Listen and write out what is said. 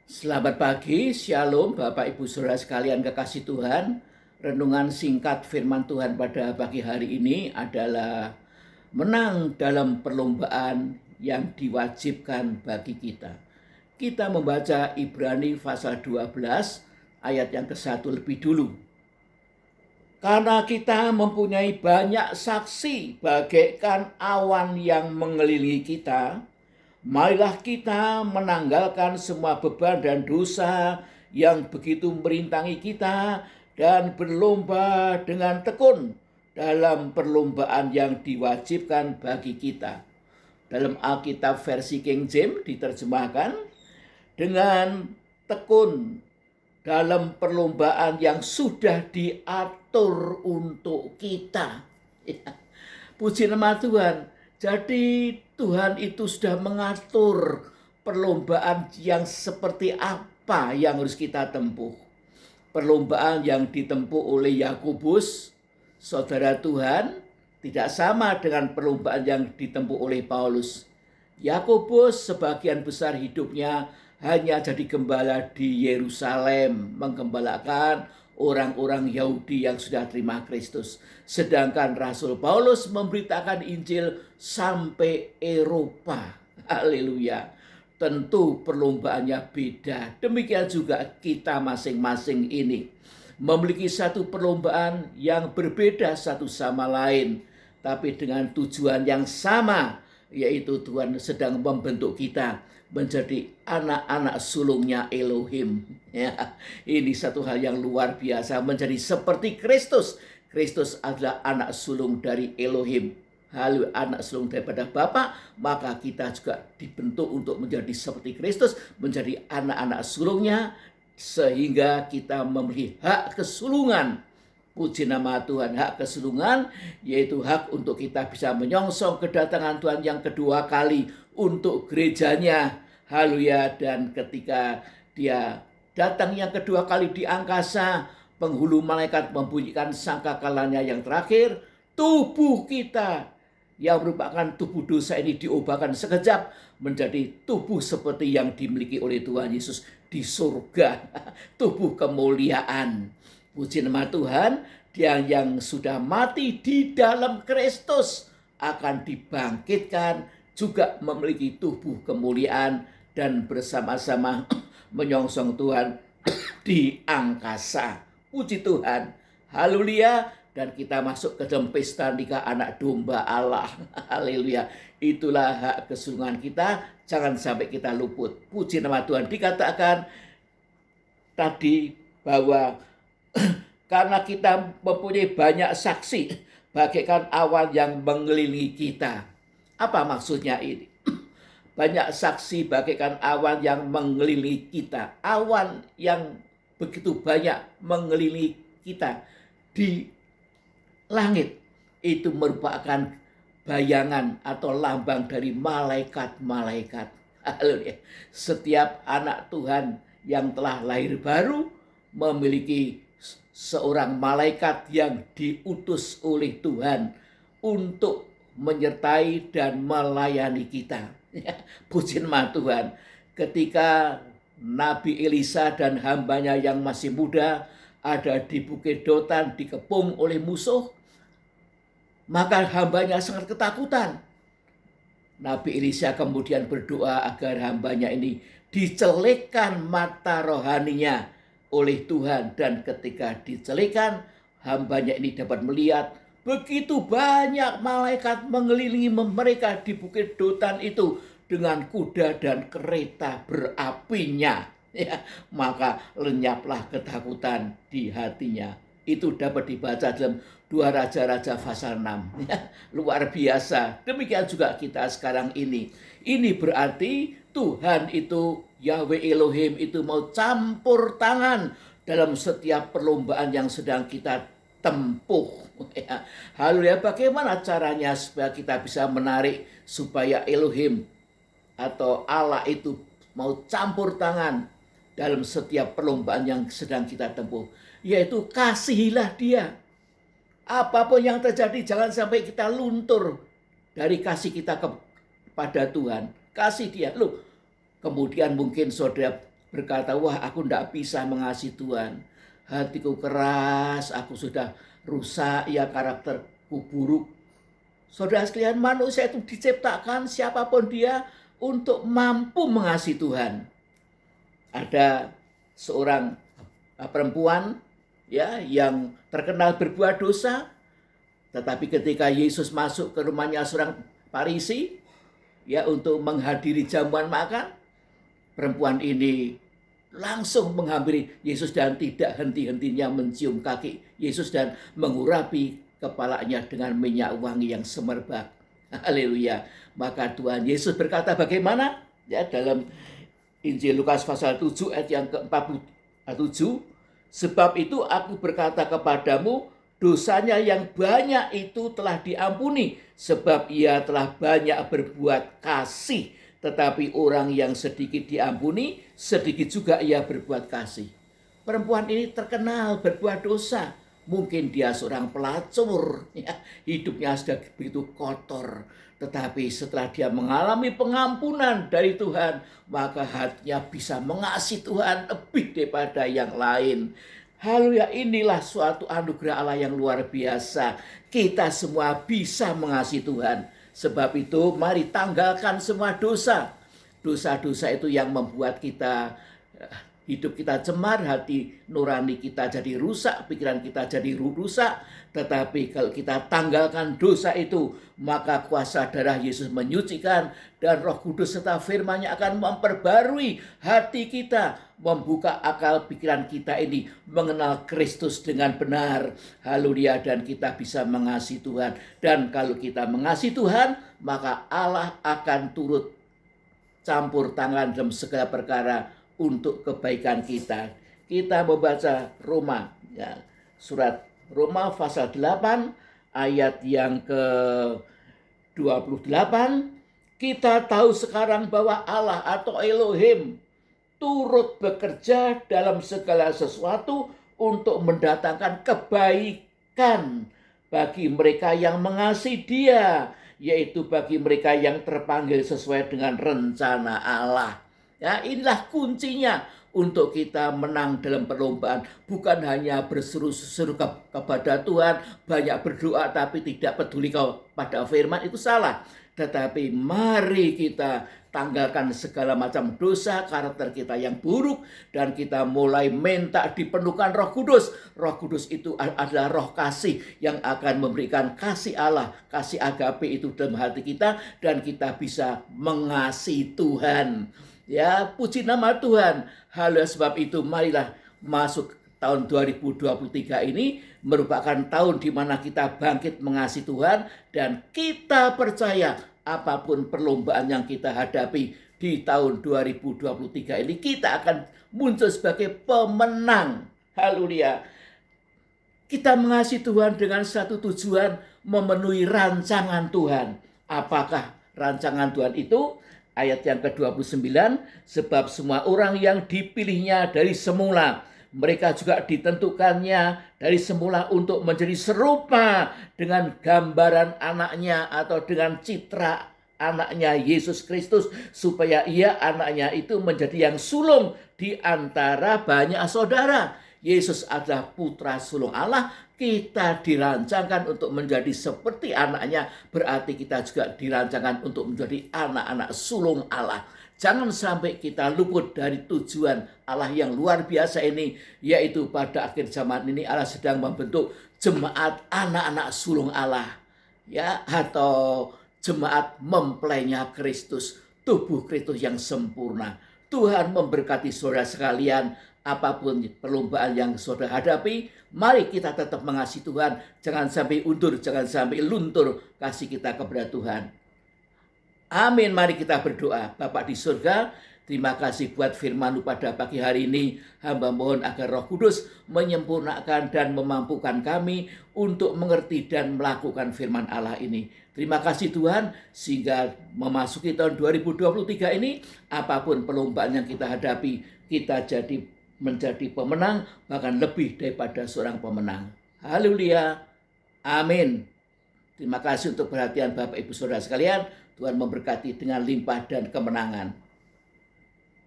Selamat pagi, Shalom Bapak Ibu Saudara sekalian kekasih Tuhan. Renungan singkat firman Tuhan pada pagi hari ini adalah menang dalam perlombaan yang diwajibkan bagi kita. Kita membaca Ibrani pasal 12 ayat yang ke-1 lebih dulu. Karena kita mempunyai banyak saksi bagaikan awan yang mengelilingi kita, marilah kita menanggalkan semua beban dan dosa yang begitu merintangi kita dan berlomba dengan tekun dalam perlombaan yang diwajibkan bagi kita. Dalam Alkitab versi King James diterjemahkan dengan tekun dalam perlombaan yang sudah diatur untuk kita. Ya. Puji nama Tuhan. Jadi Tuhan itu sudah mengatur perlombaan yang seperti apa yang harus kita tempuh. Perlombaan yang ditempuh oleh Yakobus, saudara Tuhan, tidak sama dengan perlombaan yang ditempuh oleh Paulus. Yakobus sebagian besar hidupnya hanya jadi gembala di Yerusalem, menggembalakan orang-orang Yahudi yang sudah terima Kristus. Sedangkan Rasul Paulus memberitakan Injil sampai Eropa. Haleluya. Tentu perlombaannya beda. Demikian juga kita masing-masing ini memiliki satu perlombaan yang berbeda satu sama lain, tapi dengan tujuan yang sama, yaitu Tuhan sedang membentuk kita menjadi anak-anak sulungnya Elohim. Ya, ini satu hal yang luar biasa, menjadi seperti Kristus. Kristus adalah anak sulung dari Elohim. Halo, anak sulung daripada Bapa, maka kita juga dibentuk untuk menjadi seperti Kristus, menjadi anak-anak sulungnya, sehingga kita memiliki hak kesulungan. Puji nama Tuhan, hak kesulungan, yaitu hak untuk kita bisa menyongsong kedatangan Tuhan yang kedua kali untuk gerejanya. Haleluya. Dan ketika dia datang yang kedua kali di angkasa, penghulu malaikat membunyikan sangkakalanya yang terakhir, tubuh kita yang merupakan tubuh dosa ini diubahkan sekejap menjadi tubuh seperti yang dimiliki oleh Tuhan Yesus di surga. Tubuh kemuliaan. Puji nama Tuhan, dia yang sudah mati di dalam Kristus akan dibangkitkan, juga memiliki tubuh kemuliaan dan bersama-sama menyongsong Tuhan di angkasa. Puji Tuhan. Haleluya. Dan kita masuk ke dalam pesta nikah anak domba Allah. Haleluya. Itulah hak kesulungan kita. Jangan sampai kita luput. Puji nama Tuhan. Dikatakan tadi bahwa karena kita mempunyai banyak saksi bagaikan awan yang mengelilingi kita. Apa maksudnya ini? Banyak saksi bagaikan awan yang mengelilingi kita. Awan yang begitu banyak mengelilingi kita di langit. Itu merupakan bayangan atau lambang dari malaikat-malaikat. Haleluya. Setiap anak Tuhan yang telah lahir baru memiliki seorang malaikat yang diutus oleh Tuhan untuk menyertai dan melayani kita. Puji nama Tuhan. Ketika Nabi Elisa dan hambanya yang masih muda ada di Bukit Dotan dikepung oleh musuh, maka hambanya sangat ketakutan. Nabi Elisa kemudian berdoa agar hambanya ini dicelekkan mata rohaninya oleh Tuhan, dan ketika dicelikan, hambanya ini dapat melihat begitu banyak malaikat mengelilingi mereka di Bukit Dotan itu dengan kuda dan kereta berapinya. Ya, maka lenyaplah ketakutan di hatinya. Itu dapat dibaca dalam 2 Raja-Raja pasal 6. Ya, luar biasa. Demikian juga kita sekarang ini. Ini berarti Tuhan itu, Yahweh Elohim itu mau campur tangan dalam setiap perlombaan yang sedang kita tempuh. Ya. Haleluya. Bagaimana caranya supaya kita bisa menarik supaya Elohim atau Allah itu mau campur tangan dalam setiap perlombaan yang sedang kita tempuh? Yaitu kasihilah dia. Apapun yang terjadi, jangan sampai kita luntur dari kasih kita kepada Tuhan. Kasih dia. Loh, kemudian mungkin saudara berkata, wah aku tidak bisa mengasihi Tuhan. Hatiku keras, aku sudah rusak, ya karakterku buruk. Saudara sekalian, manusia itu diciptakan siapapun dia untuk mampu mengasihi Tuhan. Ada seorang perempuan ya yang terkenal berbuat dosa, tetapi ketika Yesus masuk ke rumahnya seorang Farisi ya untuk menghadiri jamuan makan, perempuan ini langsung menghampiri Yesus dan tidak henti-hentinya mencium kaki Yesus dan mengurapi kepalanya dengan minyak wangi yang semerbak. Haleluya. Maka Tuhan Yesus berkata bagaimana? Ya, dalam Injil Lukas pasal 7 ayat yang ke-47, sebab itu aku berkata kepadamu, dosanya yang banyak itu telah diampuni, sebab ia telah banyak berbuat kasih. Tetapi orang yang sedikit diampuni, sedikit juga ia berbuat kasih. Perempuan ini terkenal berbuat dosa. Mungkin dia seorang pelacur, ya, hidupnya sudah begitu kotor. Tetapi setelah dia mengalami pengampunan dari Tuhan, maka hatinya bisa mengasihi Tuhan lebih daripada yang lain. Haleluya, inilah suatu anugerah Allah yang luar biasa. Kita semua bisa mengasihi Tuhan. Sebab itu mari tanggalkan semua dosa. Dosa-dosa itu yang membuat kita hidup kita cemar, hati nurani kita jadi rusak, pikiran kita jadi rusak. Tetapi kalau kita tanggalkan dosa itu, maka kuasa darah Yesus menyucikan dan Roh Kudus serta firman-Nya akan memperbarui hati kita, membuka akal pikiran kita ini mengenal Kristus dengan benar. Haleluya, dan kita bisa mengasihi Tuhan. Dan kalau kita mengasihi Tuhan, maka Allah akan turut campur tangan dalam segala perkara untuk kebaikan kita. Kita membaca Roma, ya, surat Roma pasal 8 ayat yang ke-28. Kita tahu sekarang bahwa Allah atau Elohim turut bekerja dalam segala sesuatu untuk mendatangkan kebaikan bagi mereka yang mengasihi Dia, yaitu bagi mereka yang terpanggil sesuai dengan rencana Allah. Ya, inilah kuncinya untuk kita menang dalam perlombaan. Bukan hanya berseru-seru kepada Tuhan, banyak berdoa tapi tidak peduli kepada firman, itu salah. Tetapi mari kita tanggalkan segala macam dosa, karakter kita yang buruk, dan kita mulai minta dipenuhkan Roh Kudus. Roh Kudus itu adalah roh kasih yang akan memberikan kasih Allah, kasih agape itu dalam hati kita, dan kita bisa mengasihi Tuhan. Ya, puji nama Tuhan. Hal sebab itu marilah masuk tahun 2023 ini merupakan tahun di mana kita bangkit mengasihi Tuhan, dan kita percaya apapun perlombaan yang kita hadapi di tahun 2023 ini, kita akan muncul sebagai pemenang. Haleluya. Kita mengasihi Tuhan dengan satu tujuan, memenuhi rancangan Tuhan. Apakah rancangan Tuhan itu? Ayat yang ke-29, sebab semua orang yang dipilihnya dari semula, mereka juga ditentukannya dari semula untuk menjadi serupa dengan gambaran anaknya atau dengan citra anaknya Yesus Kristus, supaya ia anaknya itu menjadi yang sulung di antara banyak saudara. Yesus adalah putra sulung Allah. Kita dirancangkan untuk menjadi seperti anaknya, berarti kita juga dirancangkan untuk menjadi anak-anak sulung Allah. Jangan sampai kita luput dari tujuan Allah yang luar biasa ini, yaitu pada akhir zaman ini Allah sedang membentuk jemaat anak-anak sulung Allah, ya, atau jemaat mempelainya Kristus, tubuh Kristus yang sempurna. Tuhan memberkati saudara sekalian. Apapun perlombaan yang saudara hadapi, mari kita tetap mengasihi Tuhan. Jangan sampai undur, jangan sampai luntur kasih kita kepada Tuhan. Amin. Mari kita berdoa. Bapa di surga, terima kasih buat firman-Mu pada pagi hari ini. Hamba mohon agar Roh Kudus menyempurnakan dan memampukan kami untuk mengerti dan melakukan firman Allah ini. Terima kasih Tuhan, sehingga memasuki tahun 2023 ini, apapun perlombaan yang kita hadapi, kita menjadi pemenang, bahkan lebih daripada seorang pemenang. Haleluya. Amin. Terima kasih untuk perhatian Bapak Ibu Saudara sekalian. Tuhan memberkati dengan limpah dan kemenangan.